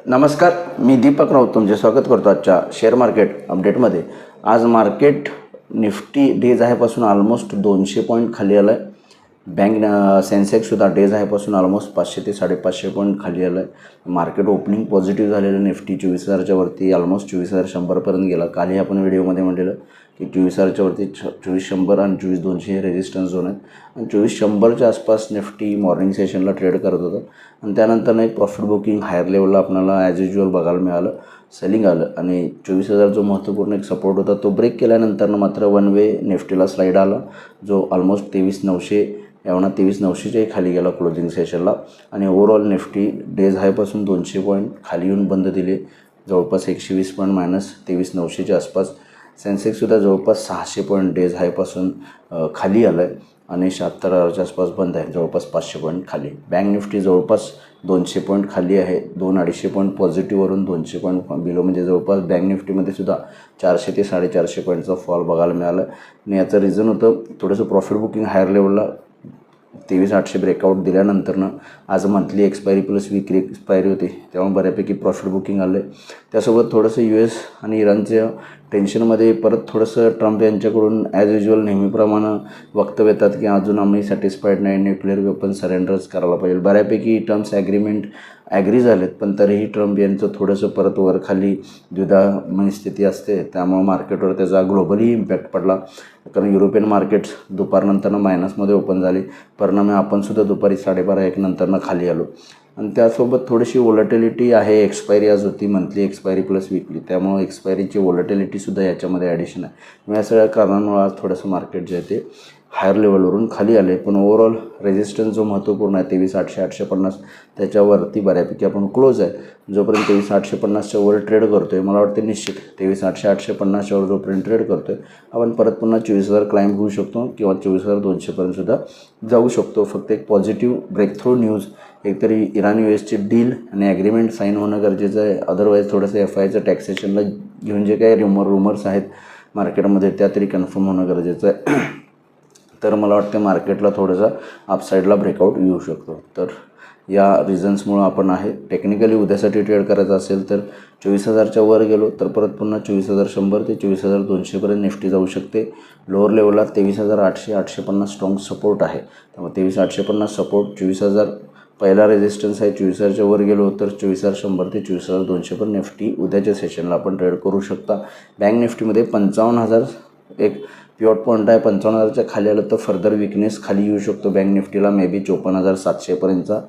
नमस्कार, मी दीपक राऊत तुमचे स्वागत करतो आजच्या शेअर मार्केट अपडेटमध्ये। आज मार्केट निफ्टी डेज हायपासून ऑलमोस्ट 200 पॉईंट खाली आलं आहे। बँक सेन्सेक्ससुद्धा डेज हायपासून ऑलमोस्ट 500 ते 550 पॉईंट खाली आलं आहे। मार्केट ओपनिंग पॉझिटिव्ह झालेलं, निफ्टी 24,000च्या वरती ऑलमोस्ट 24,100पर्यंत गेला। कालही आपण व्हिडिओमध्ये म्हटलेलं की 24,000च्या वरती 24,100 आणि 24,200 हे रेजिस्टन्स झोन आहेत आणि 24,100च्या आसपास निफ्टी मॉर्निंग सेशनला ट्रेड करत होतं आणि त्यानंतर एक प्रॉफिट बुकिंग हायर लेवलला आपल्याला ॲज युजल बघायला मिळालं, सेलिंग आलं आणि 24,000 जो महत्त्वपूर्ण एक सपोर्ट होता तो ब्रेक केल्यानंतर मात्र वन वे निफ्टीला स्लाईड आला, जो ऑलमोस्ट 23,900 एवढा 23,900च्याही खाली गेला क्लोजिंग सेशनला आणि ओव्हरऑल निफ्टी डेज हायपासून 200 पॉईंट खाली येऊन बंद दिले, जवळपास 120 पॉईंट मायनस 23,900च्या आसपास। सेन्सेक्ससुद्धा जवळपास 600 पॉईंट डेज हायपासून खाली आलं आहे आणि 76,000च्या आसपास बंद आहे, जवळपास 500 पॉईंट खाली। बँक निफ्टी जवळपास 200 पॉईंट खाली आहे, 200-250 पॉईंट पॉझिटिव्हवरून 200 पॉईंट बिलो, म्हणजे जवळपास बँक निफ्टीमध्ये सुद्धा 400 ते 450 पॉईंटचा फॉल बघायला मिळाला आणि याचं रिझन होतं थोडंसं प्रॉफिट बुकिंग हायर लेवलला 23,800 ब्रेकआउट दिल्यानंतरनं आज monthly expiry plus weekly expiry होती, तेव्हा बऱ्यापैकी प्रॉफिट बुकिंग आलं आहे। त्यासोबत थोडंसं US आणि इराणच्या टेन्शनमध्ये परत थोडंसं ट्रम्प यांच्याकडून ॲज युजल नेहमीप्रमाणे वक्तव्य येतात की अजून आम्ही सॅटिस्फाईड नाही, न्यूक्लिअर वेपन सरेंडरच करायला पाहिजे। बऱ्यापैकी टर्म्स ॲग्रीमेंट ॲग्री झालेत, पण तरीही ट्रम्प यांचं थोडंसं परत वरखाली द्विधा स्थिती असते, त्यामुळे मार्केटवर त्याचा ग्लोबली इम्पॅक्ट पडला। कारण युरोपियन मार्केट्स दुपारनंतरनं मायनसमध्ये ओपन झाली, परिणामी आपणसुद्धा दुपारी 12:30-1 नंतरनं खाली आलो आणि त्यासोबत थोडीशी वॉलॅटिलिटी आहे। एक्सपायरी आज होती मंथली एक्सपायरी प्लस वीकली, त्यामुळे एक्सपायरीची वॉलॅटिलिटीसुद्धा याच्यामध्ये ॲडिशन आहे। या सगळ्या कारणांमुळे आज थोडंसं मार्केट जे आहे ते हायर लेवलवरून खाली आले, पण ओव्हरऑल रेजिस्टन्स जो महत्त्वपूर्ण आहे 23,800-850 त्याच्यावरती बऱ्यापैकी आपण क्लोज आहे। जोपर्यंत 23,850च्या वर ट्रेड करतो आहे, मला वाटते निश्चित 23,800-850च्या वर जोपर्यंत ट्रेड करतो आहे आपण परत पुन्हा 24,000 क्लाइंब होऊ शकतो किंवा 24,200पर्यंतसुद्धा जाऊ शकतो। फक्त एक पॉझिटिव्ह ब्रेकथ्रू न्यूज एकतरी इराण USची डील आणि ॲग्रीमेंट साईन होणं गरजेचं आहे, अदरवाईज थोडंसं FIचं टॅक्सेशनला घेऊन जे काही रूमर्स आहेत मार्केटमध्ये त्या तरी कन्फर्म होणं गरजेचं आहे। तर मला वाटतं मार्केटला थोडंसं अपसाईडला ब्रेकआउट येऊ शकतो। तर या रिझन्समुळं आपण आहे टेक्निकली उद्यासाठी ट्रेड करायचं असेल तर 24,000च्या वर गेलो तर परत पुन्हा 24,100 ते 24,200पर्यंत निफ्टी जाऊ शकते। लोअर लेवलला 23,800-850 स्ट्रॉंग सपोर्ट आहे, त्यामुळे 23,850 सपोर्ट, 24,000 पहिला रेजिस्टन्स आहे। 24,000च्या वर गेलो तर 24,100 ते 24,200पर्यंत निफ्टी उद्याच्या सेशनला आपण ट्रेड करू शकता। बँक निफ्टीमध्ये 55,000 एक पिवट पॉईंट आहे, 55,000च्या खाली आलं तर फर्दर विकनेस खाली येऊ शकतो बँक निफ्टीला, मे बी 54,700पर्यंतचा।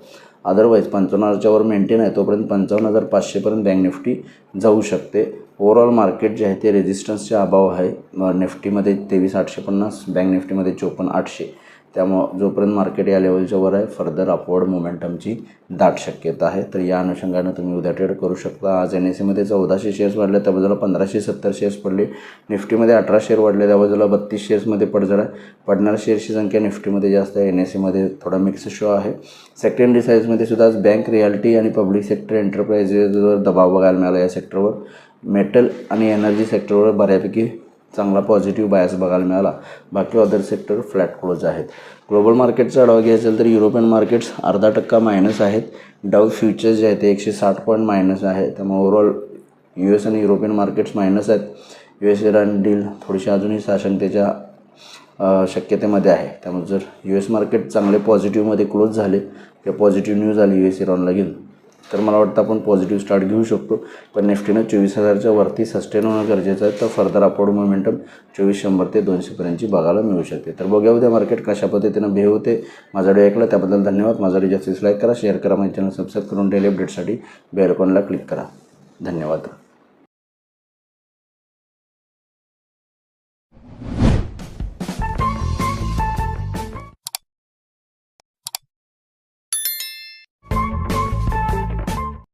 अदरवाईज 55,000च्या वर मेंटेन आहे तोपर्यंत 55,500पर्यंत बँक निफ्टी जाऊ शकते। ओव्हरऑल मार्केट जे आहे ते रेजिस्टन्सच्या अभाव आहे, निफ्टीमध्ये 23,850, बँक निफ्टीमध्ये 54,800, त्यामुळं जोपर्यंत मार्केट या लेवलच्या वर आहे फर्दर अपवर्ड मोमेंटमची दाट शक्यता आहे। तर या अनुषंगानं तुम्ही उद्या ट्रेड करू शकता। आज NSEमध्ये 1400 शेअर्स वाढले, त्या बाजूला 1,570 शेअर्स पडले, निफ्टीमध्ये 18 शेअर वाढले, त्या बाजूला 32 शेअर्समध्ये पडझड आहे। पडणाऱ्या शेअर्सची संख्या निफ्टीमध्ये जास्त आहे, NSEमध्ये थोडा मिक्स शो आहे। सेकंडरी साईजमध्ये सुद्धा आज बँक, रियाल्टी आणि पब्लिक सेक्टर एंटरप्राइजेसवर दबाव बघायला मिळाला। या सेक्टरवर मेटल आणि एनर्जी सेक्टरवर बऱ्यापैकी चांगला पॉझिटिव्ह बायस बघायला मिळाला, बाकी अदर सेक्टर फ्लॅट क्लोज आहेत। ग्लोबल मार्केटचा आढावा घ्यायचा असेल तर युरोपियन मार्केट्स 0.5% मायनस आहेत, डाऊ फ्युचर्स जे आहेत ते 160 पॉईंट मायनस आहे, त्यामुळे ओव्हरऑल US आणि युरोपियन मार्केट्स मायनस आहेत। US इराण डील थोडीशी अजूनही साशंकतेच्या शक्यतेमध्ये आहे, त्यामुळे जर US मार्केट चांगले पॉझिटिव्हमध्ये क्लोज झाले किंवा पॉझिटिव्ह न्यूज आली US इराणला घेऊन तर मला वाटतं आपण पॉझिटिव्ह स्टार्ट घेऊ शकतो, पण निफ्टीनं 24,000च्या वरती सस्टेन होणं गरजेचं आहे, तर फर्दर अपवर्ड मोमेंटम 24,100 ते 200पर्यंतची बघायला मिळू शकते। तर बघूया उद्या मार्केट कशा पद्धतीनं बिहेव होते। माझा व्हिडिओ ऐकला त्याबद्दल धन्यवाद। माझा व्हिडिओ जास्तीत लाईक करा, शेअर करा, माझ्या चॅनल सबस्क्राईब करून डेली अपडेटसाठी बेल आयकॉनला क्लिक करा। धन्यवाद।